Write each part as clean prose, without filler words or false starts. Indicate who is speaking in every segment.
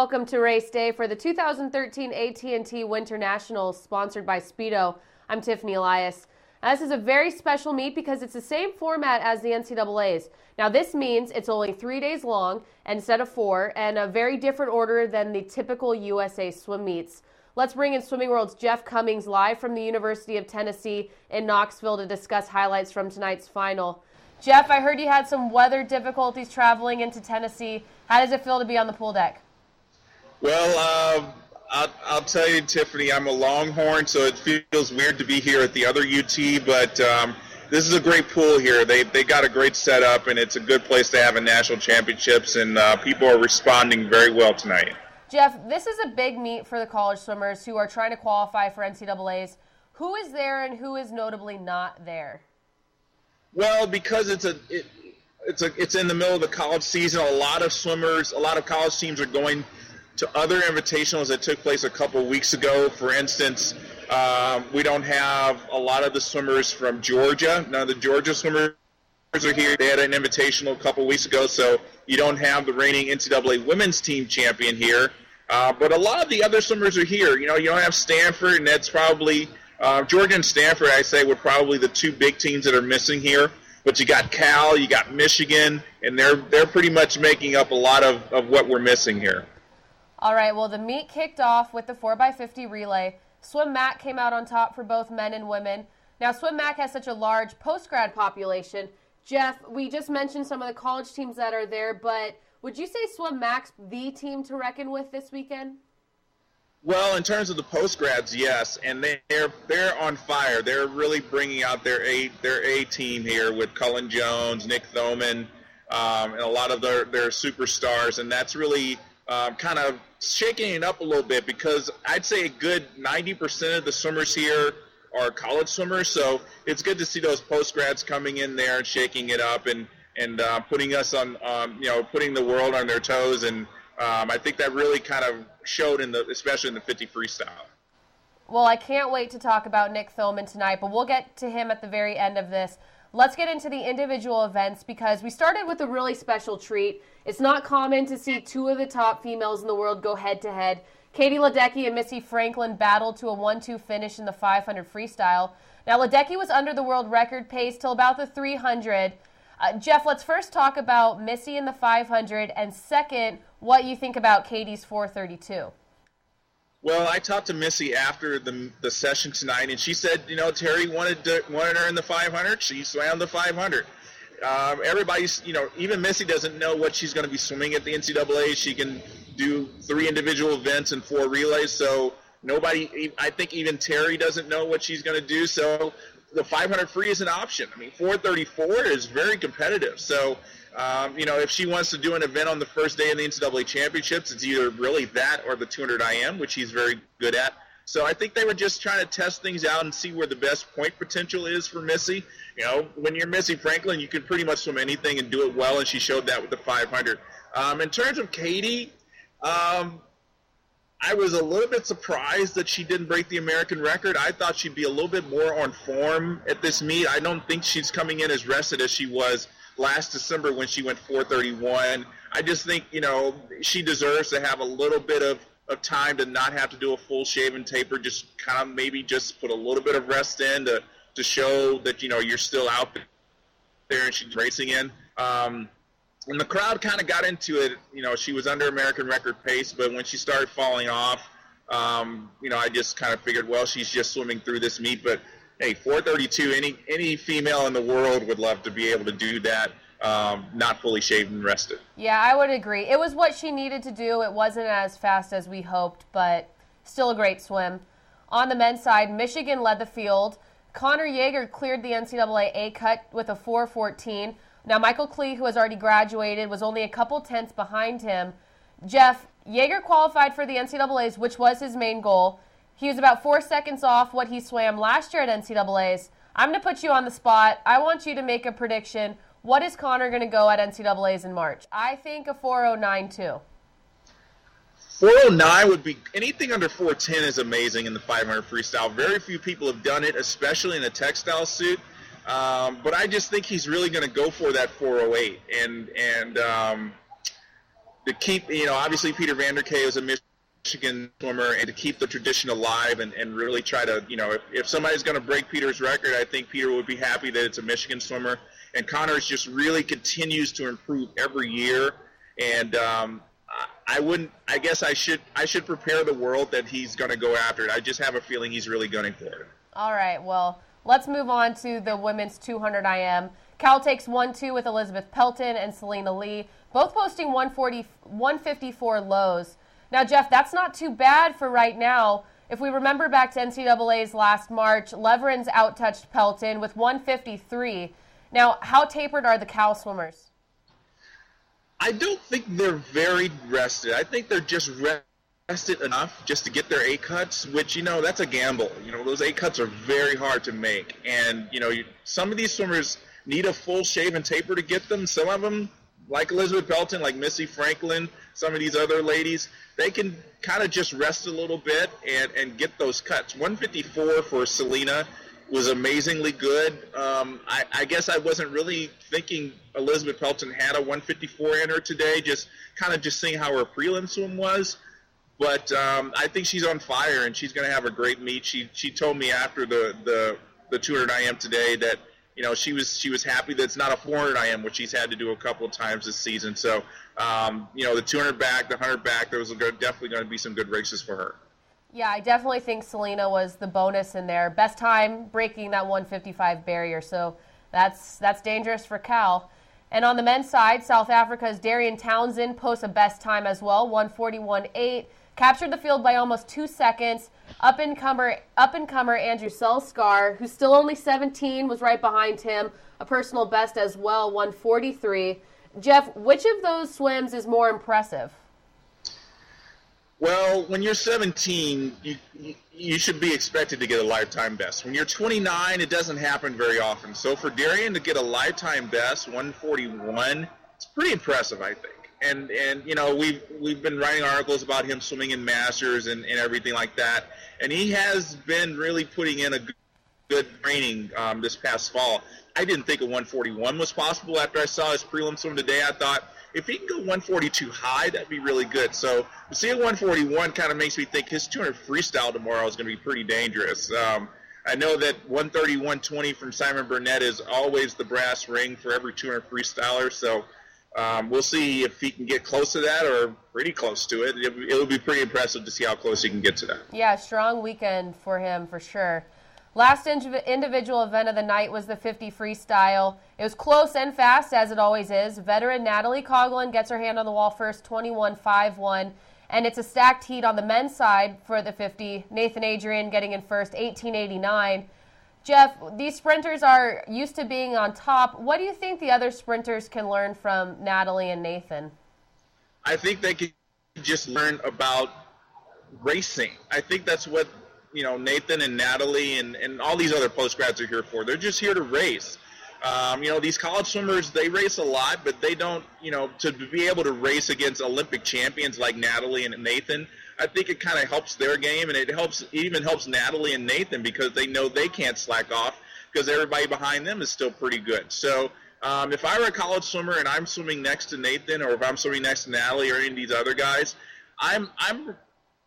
Speaker 1: welcome to race day for the 2013 AT&T Winter Nationals, sponsored by Speedo. I'm Tiffany Elias. Now, this is a very special meet because it's the same format as the NCAA's. Now, this means it's only 3 days long instead of 4, and a very different order than the typical USA swim meets. Let's bring in Swimming World's Jeff Commings live from the University of Tennessee in Knoxville to discuss highlights from tonight's final. Jeff, I heard you had some weather difficulties traveling into Tennessee. How does it feel to be on the pool deck?
Speaker 2: Well, I'll tell you, Tiffany, I'm a Longhorn, so it feels weird to be here at the other UT, but this is a great pool here. They got a great setup, and it's a good place to have in national championships, and people are responding very well tonight.
Speaker 1: Jeff, this is a big meet for the college swimmers who are trying to qualify for NCAA's. Who is there and who is notably not there?
Speaker 2: Well, because it's in the middle of the college season, a lot of college teams are going to other invitationals that took place a couple of weeks ago. For instance, we don't have a lot of the swimmers from Georgia. None of the Georgia swimmers are here. They had an invitational a couple of weeks ago, so you don't have the reigning NCAA women's team champion here. But a lot of the other swimmers are here. You know, you don't have Stanford, and that's probably Georgia and Stanford, I say, were probably the two big teams that are missing here. But you got Cal, you got Michigan, and they're pretty much making up a lot of what we're missing here.
Speaker 1: All right, well, the meet kicked off with the 4x50 relay. Swim Mac came out on top for both men and women. Now, Swim Mac has such a large post-grad population. Jeff, we just mentioned some of the college teams that are there, but would you say Swim Mac's the team to reckon with this weekend?
Speaker 2: Well, in terms of the post-grads, yes, and they're on fire. They're really bringing out their A team here with Cullen Jones, Nick Thoman, and a lot of their superstars, and that's really kind of shaking it up a little bit because I'd say a good 90% of the swimmers here are college swimmers, so it's good to see those post-grads coming in there and shaking it up and putting us on, putting the world on their toes, and I think that really kind of showed especially in the 50 freestyle.
Speaker 1: Well, I can't wait to talk about Nick Thoman tonight, but we'll get to him at the very end of this. Let's get into the individual events because we started with a really special treat. It's not common to see two of the top females in the world go head-to-head. Katie Ledecky and Missy Franklin battled to a 1-2 finish in the 500 freestyle. Now, Ledecky was under the world record pace till about the 300. Jeff, let's first talk about Missy in the 500, and second, what you think about Katie's 432.
Speaker 2: Well, I talked to Missy after the session tonight, and she said, Terry wanted her in the 500. She swam the 500. Everybody's, even Missy doesn't know what she's going to be swimming at the NCAA. She can do 3 individual events and 4 relays, so nobody, I think even Terry doesn't know what she's going to do, so the 500 free is an option. I mean, 434 is very competitive, so if she wants to do an event on the first day of the NCAA championships, it's either really that or the 200 IM, which he's very good at. So I think they were just trying to test things out and see where the best point potential is for Missy. When you're Missy Franklin, you can pretty much swim anything and do it well, and she showed that with the 500. In terms of Katie, I was a little bit surprised that she didn't break the American record. I thought she'd be a little bit more on form at this meet. I don't think she's coming in as rested as she was last December when she went 431. I just think, she deserves to have a little bit of time to not have to do a full shave and taper, just kind of maybe just put a little bit of rest in to show that, you're still out there and she's racing in. And the crowd kind of got into it. She was under American record pace, but when she started falling off, I just kind of figured, well, she's just swimming through this meet. But, hey, 432, any female in the world would love to be able to do that, not fully shaved and rested.
Speaker 1: Yeah, I would agree. It was what she needed to do. It wasn't as fast as we hoped, but still a great swim. On the men's side, Michigan led the field. Connor Yeager cleared the NCAA A cut with a 4:14. Now, Michael Klee, who has already graduated, was only a couple tenths behind him. Jeff, Yeager qualified for the NCAA's, which was his main goal. He was about 4 seconds off what he swam last year at NCAA's. I'm going to put you on the spot. I want you to make a prediction. What is Connor going to go at NCAA's in March? I think a 4:09 too.
Speaker 2: 4:09 would be, anything under 4:10 is amazing in the 500 freestyle. Very few people have done it, especially in a textile suit. But I just think he's really going to go for that 4:08. And to keep, obviously Peter Vanderkay was a Michigan swimmer, and to keep the tradition alive and really try to, if somebody's going to break Peter's record, I think Peter would be happy that it's a Michigan swimmer. And Connors just really continues to improve every year. And I guess I should prepare the world that he's going to go after it. I just have a feeling he's really gunning for it. All
Speaker 1: right, well, let's move on to the women's 200 IM. Cal takes 1-2 with Elizabeth Pelton and Selena Lee, both posting 154 lows. Now, Jeff, that's not too bad for right now. If we remember back to NCAA's last March, Leveren's outtouched Pelton with 153. Now, how tapered are the Cal swimmers?
Speaker 2: I don't think they're very rested. I think they're just rested enough just to get their A cuts, which, that's a gamble. Those A cuts are very hard to make. And, some of these swimmers need a full shave and taper to get them. Some of them, like Elizabeth Pelton, like Missy Franklin, some of these other ladies, they can kind of just rest a little bit and get those cuts. 154 for Selena was amazingly good. I guess I wasn't really thinking Elizabeth Pelton had a 154 in her today, just seeing how her prelim swim was. But I think she's on fire, and she's going to have a great meet. She told me after the 200 IM today that she was happy that it's not a 400 IM, which she's had to do a couple of times this season. So the 200 back, the 100 back, there was definitely going to be some good races for her.
Speaker 1: Yeah, I definitely think Selena was the bonus in there. Best time breaking that 155 barrier, so that's dangerous for Cal. And on the men's side, South Africa's Darian Townsend posts a best time as well, 141.8. Captured the field by almost 2 seconds. Up-and-comer Andrew Selskar, who's still only 17, was right behind him. A personal best as well, 143. Jeff, which of those swims is more impressive?
Speaker 2: Well, when you're 17, you should be expected to get a lifetime best. When you're 29, it doesn't happen very often. So for Darian to get a lifetime best, 141, it's pretty impressive, I think. And we've been writing articles about him swimming in Masters and everything like that. And he has been really putting in a good training this past fall. I didn't think a 141 was possible after I saw his prelim swim today. I thought, if he can go 142 high, that'd be really good. So to see a 141 kind of makes me think his 200 freestyle tomorrow is going to be pretty dangerous. I know that 130-120 from Simon Burnett is always the brass ring for every 200 freestyler. So we'll see if he can get close to that or pretty close to it. It'll be pretty impressive to see how close he can get to that.
Speaker 1: Yeah, strong weekend for him for sure. Last individual event of the night was the 50 freestyle. It was close and fast, as it always is. Veteran Natalie Coughlin gets her hand on the wall first, 21.51. And it's a stacked heat on the men's side for the 50. Nathan Adrian getting in first, 18.89. Jeff, these sprinters are used to being on top. What do you think the other sprinters can learn from Natalie and Nathan?
Speaker 2: I think they can just learn about racing. I think that's what Nathan and Natalie and all these other postgrads are here for. They're just here to race. These college swimmers, they race a lot, but they don't, to be able to race against Olympic champions like Natalie and Nathan, I think it kind of helps their game, and it even helps Natalie and Nathan because they know they can't slack off because everybody behind them is still pretty good. So if I were a college swimmer and I'm swimming next to Nathan, or if I'm swimming next to Natalie or any of these other guys, I'm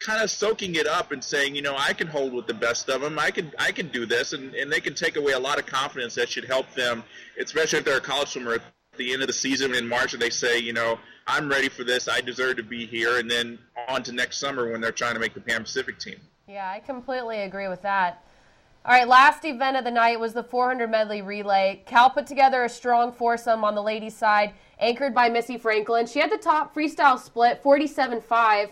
Speaker 2: kind of soaking it up and saying, I can hold with the best of them. I can do this, and they can take away a lot of confidence that should help them, especially if they're a college swimmer at the end of the season in March and they say, I'm ready for this. I deserve to be here, and then on to next summer when they're trying to make the Pan Pacific team.
Speaker 1: Yeah, I completely agree with that. All right, last event of the night was the 400 medley relay. Cal put together a strong foursome on the ladies' side, anchored by Missy Franklin. She had the top freestyle split, 47.5.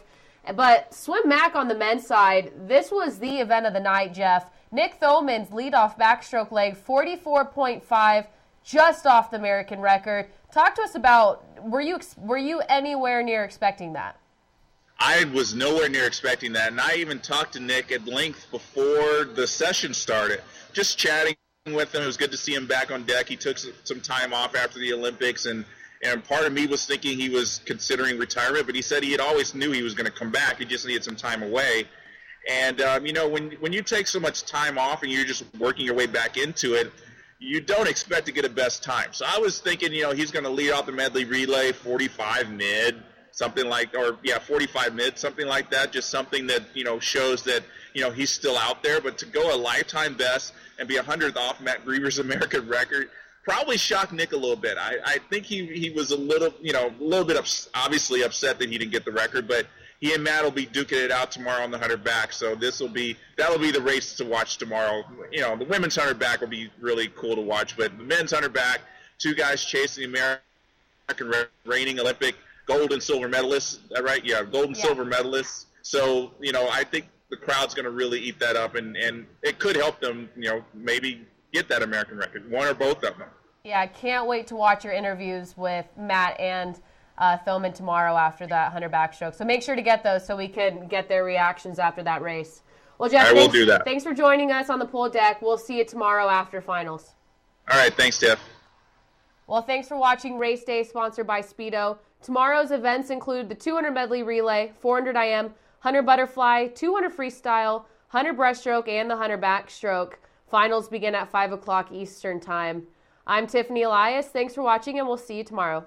Speaker 1: But swim Mac on the men's side, this was the event of the night, Jeff. Nick Thoman's leadoff backstroke leg, 44.5, just off the American record. Talk to us about, were you anywhere near expecting that?
Speaker 2: I was nowhere near expecting that, and I even talked to Nick at length before the session started, just chatting with him. It was good to see him back on deck. He took some time off after the Olympics, and part of me was thinking he was considering retirement, but he said he had always knew he was going to come back. He just needed some time away. And, when you take so much time off and you're just working your way back into it, you don't expect to get a best time. So I was thinking, he's going to lead off the medley relay, 45 mid, something like, or yeah, 45 mid, something like that. Just something that, shows that, he's still out there. But to go a lifetime best and be 100th off Matt Griever's American record probably shocked Nick a little bit. I think he was a little bit obviously upset that he didn't get the record, but he and Matt will be duking it out tomorrow on the 100 back. So that'll be the race to watch tomorrow. The women's 100 back will be really cool to watch, but the men's 100 back, two guys chasing the American reigning Olympic gold and silver medalists, right? Yeah, gold and silver medalists. So, I think the crowd's going to really eat that up, and it could help them, maybe get that American record, one or both of them.
Speaker 1: Yeah, I can't wait to watch your interviews with Matt and Thoman tomorrow after that 100 backstroke. So make sure to get those so we can get their reactions after that race. Well, Jeff,
Speaker 2: will do that.
Speaker 1: Thanks for joining us on the pool deck. We'll see you tomorrow after finals.
Speaker 2: All right, thanks, Tiff.
Speaker 1: Well, thanks for watching Race Day, sponsored by Speedo. Tomorrow's events include the 200 medley relay, 400 IM, 100 butterfly, 200 freestyle, 100 breaststroke, and the 100 backstroke. Finals begin at 5 o'clock Eastern Time. I'm Tiffany Elias. Thanks for watching, and we'll see you tomorrow.